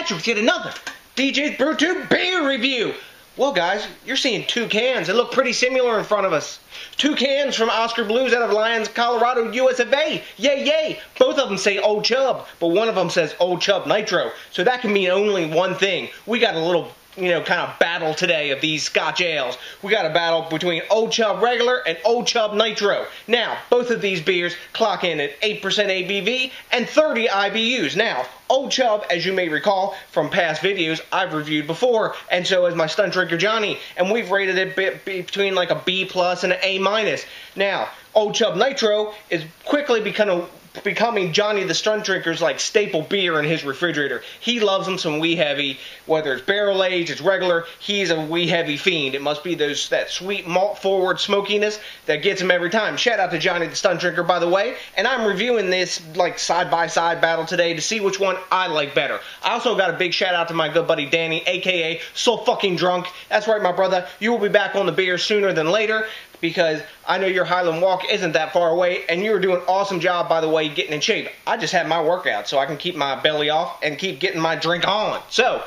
at you with yet another DJs BrewTube beer review. Well guys, you're seeing two cans that look pretty similar in front of us. Two cans from Oskar Blues out of Lyons, Colorado, US of A. Yay, yay! Both of them say Old Chub, but one of them says Old Chub Nitro. So that can mean only one thing. We got a little, kind of battle today of these Scotch ales. We got a battle between Old Chub Regular and Old Chub Nitro. Now, both of these beers clock in at 8% ABV and 30 IBUs. Now, Old Chub, as you may recall from past videos, I've reviewed before, and so has my stunt drinker Johnny, and we've rated it between like a B plus and an A minus. Now, Old Chub Nitro is quickly becoming Johnny the stunt drinker's like staple beer in his refrigerator. He loves them some wee heavy, whether it's barrel aged, it's regular. He's a wee heavy fiend. It must be that sweet malt forward smokiness that gets him every time. Shout out to Johnny the stunt drinker, by the way. And I'm reviewing this like side by side battle today to see which one I like better. I also got a big shout out to my good buddy Danny, aka So Fucking Drunk. That's right, my brother. You will be back on the beer sooner than later, because I know your Highland Walk isn't that far away, and you're doing an awesome job, by the way, getting in shape. I just had my workout, so I can keep my belly off and keep getting my drink on. So,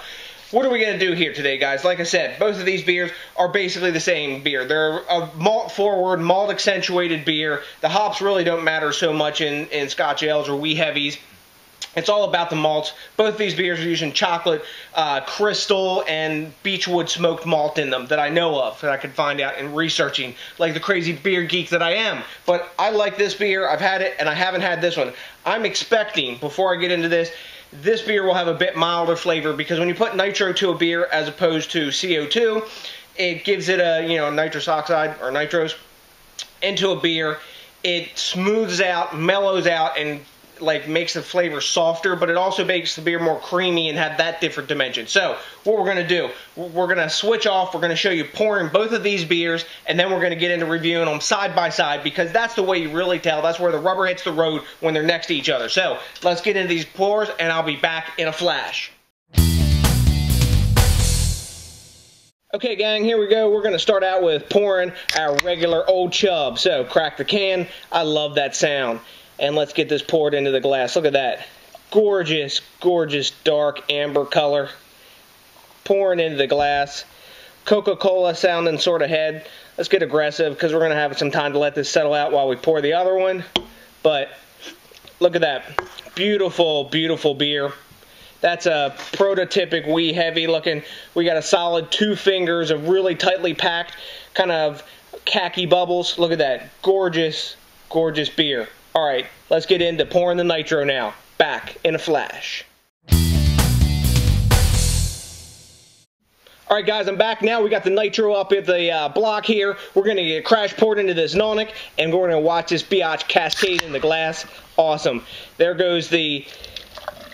what are we going to do here today, guys? Like I said, both of these beers are basically the same beer. They're a malt-forward, malt-accentuated beer. The hops really don't matter so much in Scotch ales or wee heavies. It's all about the malts. Both of these beers are using chocolate, crystal, and beechwood-smoked malt in them that I know of, that I could find out in researching, like the crazy beer geek that I am. But I like this beer. I've had it, and I haven't had this one. I'm expecting, before I get into this beer will have a bit milder flavor, because when you put nitro to a beer as opposed to CO2, it gives it a, nitrous oxide, or nitros, into a beer. It smooths out, mellows out, and like makes the flavor softer, but it also makes the beer more creamy and have that different dimension. So what we're going to do, we're going to switch off. We're going to show you pouring both of these beers, and then we're going to get into reviewing them side by side, because that's the way you really tell. That's where the rubber hits the road, when they're next to each other. So let's get into these pours, and I'll be back in a flash. Okay, gang, here we go. We're going to start out with pouring our regular Old Chub. So crack the can. I love that sound. And let's get this poured into the glass. Look at that. Gorgeous, gorgeous dark amber color. Pouring into the glass. Coca-Cola sounding sort of head. Let's get aggressive, because we're going to have some time to let this settle out while we pour the other one. But look at that. Beautiful, beautiful beer. That's a prototypic wee heavy looking. We got a solid 2 fingers of really tightly packed kind of khaki bubbles. Look at that. Gorgeous, gorgeous beer. Alright, let's get into pouring the nitro now. Back in a flash. Alright guys, I'm back now. We got the nitro up at the block here. We're going to get crash poured into this nonic, and we're going to watch this biatch cascade in the glass. Awesome. There goes the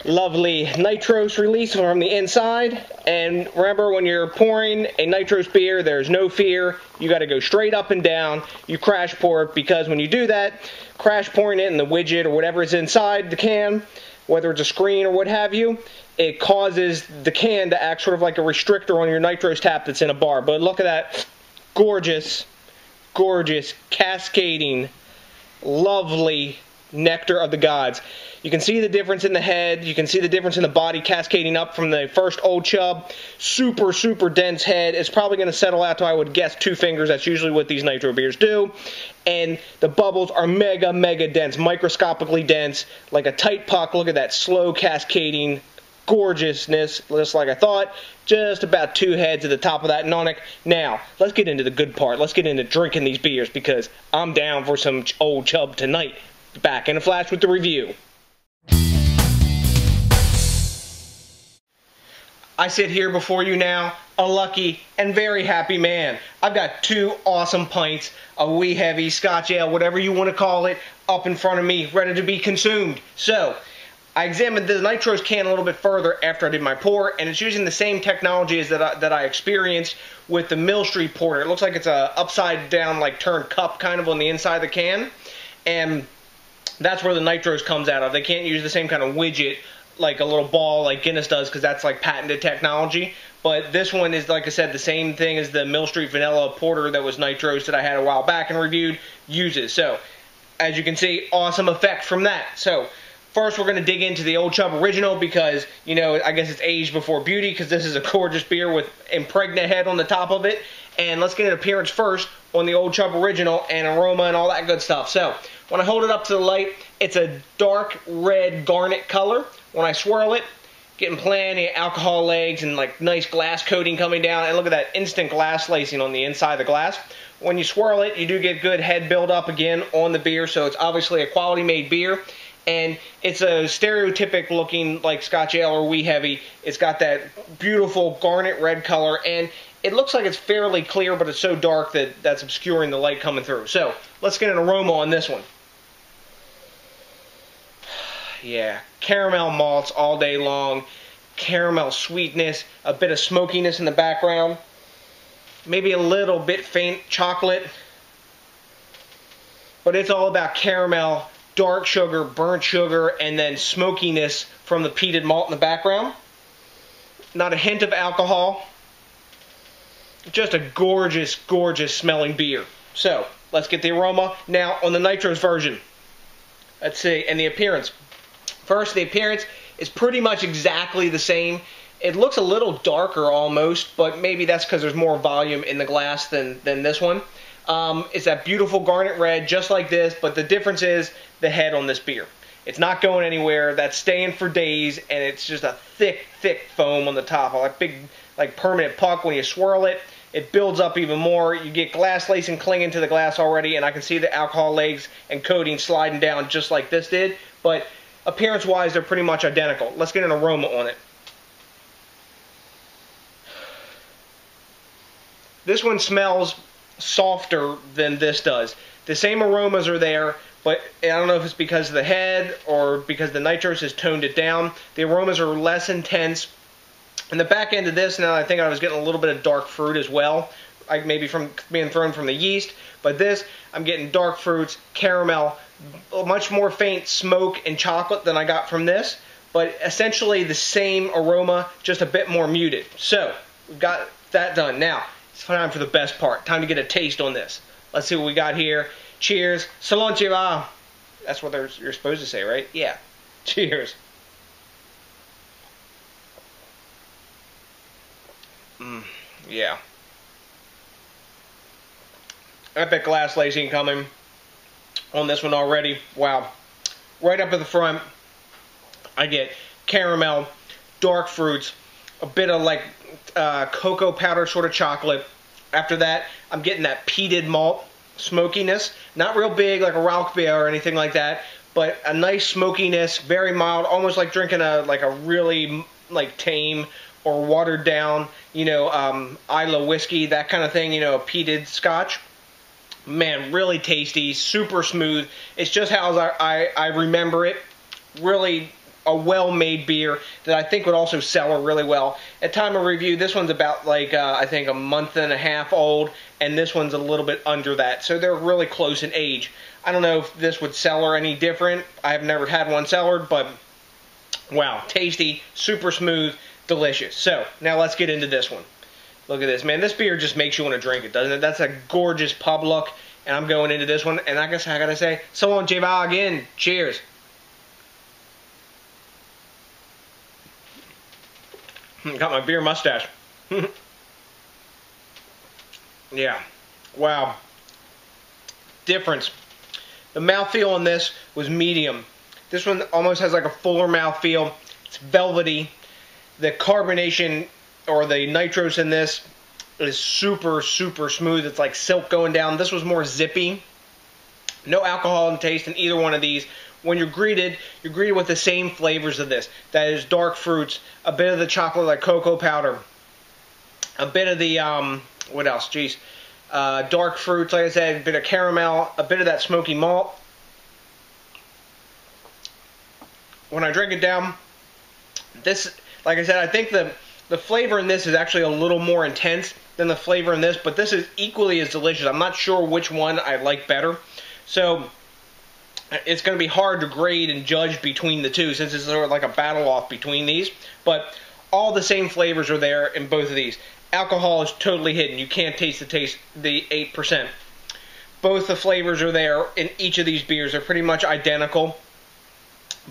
lovely nitros release from the inside. And remember, when you're pouring a nitros beer, there's no fear. You got to go straight up and down. You crash pour it, because when you do that, crash pouring it in the widget or whatever is inside the can, whether it's a screen or what have you, it causes the can to act sort of like a restrictor on your nitros tap that's in a bar. But look at that gorgeous, gorgeous, cascading, lovely nectar of the gods. You can see the difference in the head. You can see the difference in the body cascading up from the first Old Chub. Super, super dense head. It's probably going to settle out to, I would guess, 2 fingers. That's usually what these nitro beers do. And the bubbles are mega, mega dense. Microscopically dense. Like a tight puck. Look at that slow cascading gorgeousness. Just like I thought. Just about 2 heads at the top of that nonic. Now, let's get into the good part. Let's get into drinking these beers, because I'm down for some Old Chub tonight. Back in a flash with the review. I sit here before you now, a lucky and very happy man. I've got 2 awesome pints of wee heavy Scotch ale, whatever you want to call it, up in front of me, ready to be consumed. So, I examined the nitros can a little bit further after I did my pour, and it's using the same technology as that I experienced with the Mill Street Porter. It looks like it's a upside down, like turned cup kind of on the inside of the can, and that's where the nitros comes out of. They can't use the same kind of widget, like a little ball like Guinness does, because that's like patented technology. But this one is, like I said, the same thing as the Mill Street Vanilla Porter that was nitros that I had a while back and reviewed uses. So, as you can see, awesome effect from that. So, First, we're going to dig into the Old Chub Original because, you know, I guess it's aged before beauty because this is a gorgeous beer with impregnate head on the top of it. And let's get an appearance first on the Old Chub Original and aroma and all that good stuff. So, when I hold it up to the light, it's a dark red garnet color. When I swirl it, getting plenty of alcohol legs and like nice glass coating coming down. And look at that instant glass lacing on the inside of the glass. When you swirl it, you do get good head buildup again on the beer. So it's obviously a quality made beer. And it's a stereotypic looking like Scotch Ale or Wee Heavy. It's got that beautiful garnet red color. And it looks like it's fairly clear, but it's so dark that that's obscuring the light coming through. So let's get an aroma on this one. Yeah, caramel malts all day long, caramel sweetness, a bit of smokiness in the background, maybe a little bit faint chocolate, but it's all about caramel, dark sugar, burnt sugar, and then smokiness from the peated malt in the background. Not a hint of alcohol. Just a gorgeous, gorgeous smelling beer. So, let's get the aroma. Now, on the Nitros version, let's see, and the appearance. First, the appearance is pretty much exactly the same. It looks a little darker almost, but maybe that's because there's more volume in the glass than this one. It's that beautiful garnet red, just like this, but the difference is the head on this beer. It's not going anywhere. That's staying for days, and it's just a thick, thick foam on the top. A big, like permanent puck. When you swirl it, it builds up even more. You get glass lacing clinging to the glass already, and I can see the alcohol legs and coating sliding down just like this did. But appearance-wise, they're pretty much identical. Let's get an aroma on it. This one smells softer than this does. The same aromas are there, but I don't know if it's because of the head or because the Nitros has toned it down. The aromas are less intense. And the back end of this, now I think I was getting a little bit of dark fruit as well, maybe from being thrown from the yeast. But this, I'm getting dark fruits, caramel, much more faint smoke and chocolate than I got from this. But essentially the same aroma, just a bit more muted. So, we've got that done. Now, it's time for the best part. Time to get a taste on this. Let's see what we got here. Cheers. Salon Chiva. That's what you're supposed to say, right? Yeah. Cheers. Yeah. Epic glass lacing coming on this one already. Wow. Right up at the front, I get caramel, dark fruits, a bit of like cocoa powder sort of chocolate. After that, I'm getting that peated malt smokiness. Not real big like a Rauch beer or anything like that, but a nice smokiness, very mild, almost like drinking a really like tame or watered down, you know, Isla whiskey, that kind of thing, you know, a peated Scotch. Man, really tasty, super smooth. It's just how I remember it. Really a well-made beer that I think would also sell really well. At time of review, this one's about like, I think a month and a half old, and this one's a little bit under that. So they're really close in age. I don't know if this would cellar any different. I've never had one cellared, but wow, tasty, super smooth, delicious. So, now let's get into this one. Look at this, man. This beer just makes you want to drink it, doesn't it? That's a gorgeous pub look, and I'm going into this one, and I guess I gotta say, Salon Chiva again. Cheers. Got my beer mustache. Yeah. Wow. Difference. The mouthfeel on this was medium. This one almost has like a fuller mouthfeel. It's velvety. The carbonation or the nitros in this is super, super smooth. It's like silk going down. This was more zippy. No alcohol in taste in either one of these. When you're greeted with the same flavors of this. That is dark fruits, a bit of the chocolate like cocoa powder, a bit of the, what else, geez, dark fruits, like I said, a bit of caramel, a bit of that smoky malt. When I drink it down, this, like I said, I think the flavor in this is actually a little more intense than the flavor in this, but this is equally as delicious. I'm not sure which one I like better. So it's going to be hard to grade and judge between the two since it's sort of like a battle off between these. But all the same flavors are there in both of these. Alcohol is totally hidden. You can't taste the 8%. Both the flavors are there in each of these beers. They're pretty much identical.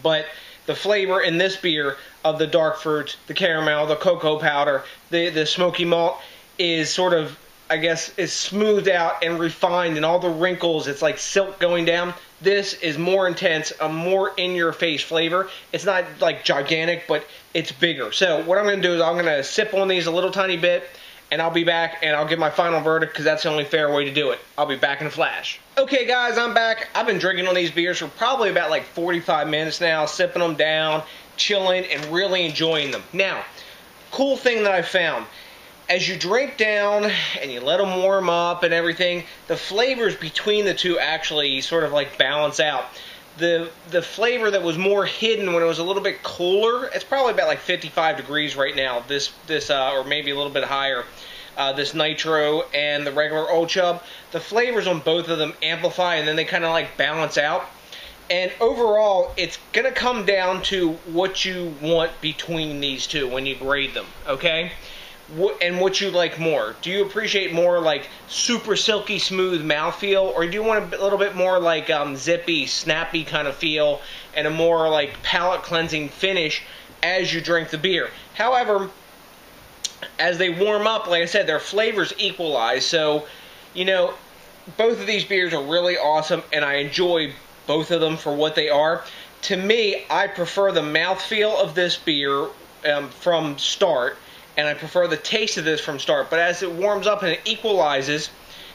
but the flavor in this beer of the dark fruits, the caramel, the cocoa powder, the smoky malt is sort of, I guess, is smoothed out and refined, and all the wrinkles, it's like silk going down. This is more intense, a more in-your-face flavor. It's not like gigantic, but it's bigger. So what I'm going to do is I'm going to sip on these a little tiny bit, and I'll be back, and I'll give my final verdict, because that's the only fair way to do it. I'll be back in a flash. Okay, guys, I'm back. I've been drinking on these beers for probably about like 45 minutes now, sipping them down, chilling, and really enjoying them. Now, cool thing that I found, as you drink down and you let them warm up and everything, the flavors between the two actually sort of like balance out. The flavor that was more hidden when it was a little bit cooler, it's probably about like 55 degrees right now, this or maybe a little bit higher, this Nitro and the regular Old Chub. The flavors on both of them amplify, and then they kind of like balance out. And overall, it's going to come down to what you want between these two when you grade them, okay? And what you like more. Do you appreciate more like super silky smooth mouthfeel, or do you want a little bit more like zippy, snappy kind of feel and a more like palate cleansing finish as you drink the beer? However, as they warm up, like I said, their flavors equalize. So, you know, both of these beers are really awesome, and I enjoy both of them for what they are. To me, I prefer the mouthfeel of this beer from start, and I prefer the taste of this from start. But as it warms up and it equalizes,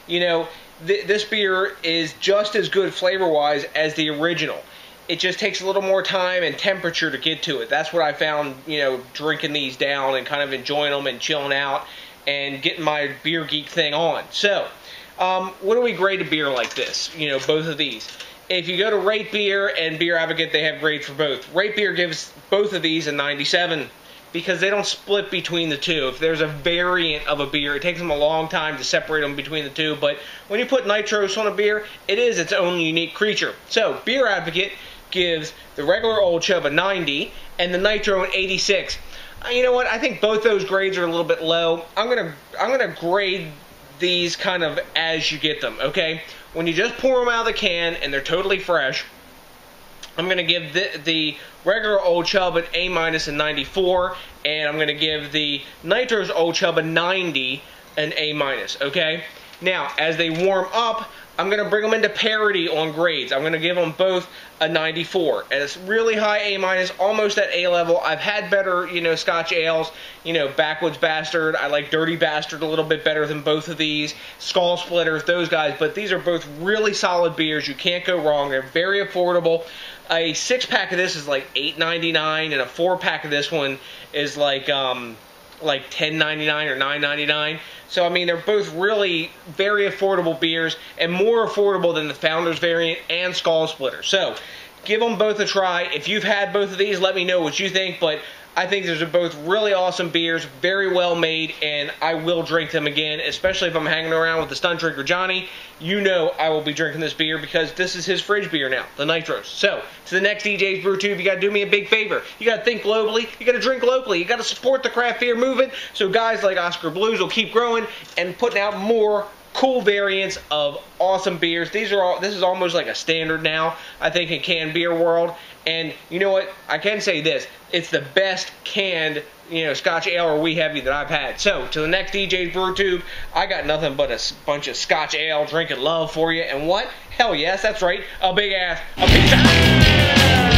you know, this beer is just as good flavor-wise as the original. It just takes a little more time and temperature to get to it. That's what I found, you know, drinking these down and kind of enjoying them and chilling out and getting my beer geek thing on. So, what do we grade a beer like this? You know, both of these. If you go to Rate Beer and Beer Advocate, they have grades for both. Rate Beer gives both of these a 97. Because they don't split between the two. If there's a variant of a beer, it takes them a long time to separate them between the two. But when you put nitros on a beer, it is its own unique creature. So, Beer Advocate gives the regular Old Chub a 90 and the Nitro an 86. You know what? I think both those grades are a little bit low. I'm gonna grade these kind of as you get them. Okay, when you just pour them out of the can and they're totally fresh, I'm going to give the regular Old Chub an A- and 94, and I'm going to give the Nitro's Old Chub a 90 and A-, okay? Now, as they warm up, I'm going to bring them into parity on grades. I'm going to give them both a 94. And it's really high A-, almost at A level. I've had better, you know, Scotch ales, you know, Backwoods Bastard. I like Dirty Bastard a little bit better than both of these. Skull Splitters, those guys. But these are both really solid beers. You can't go wrong. They're very affordable. A 6-pack of this is like $8.99, and a 4-pack of this one is like $10.99 or $9.99. So, I mean, they're both really very affordable beers, and more affordable than the Founders variant and Skull Splitter. So, give them both a try. If you've had both of these, let me know what you think, but I think these are both really awesome beers, very well made, and I will drink them again, especially if I'm hanging around with the Stunt Drinker Johnny. You know I will be drinking this beer because this is his fridge beer now, the Nitros. So, to the next DJs BrewTube, you got to do me a big favor. You got to think globally, you got to drink locally, you got to support the craft beer movement, so guys like Oskar Blues will keep growing and putting out more cool variants of awesome beers. This is almost like a standard now, I think, in canned beer world. And you know what? I can say this. It's the best canned, you know, Scotch ale or wee heavy that I've had. So, to the next DJ's BrewTube, I got nothing but a bunch of Scotch ale drinking love for you. And what? Hell yes, that's right. A big ass. A pizza.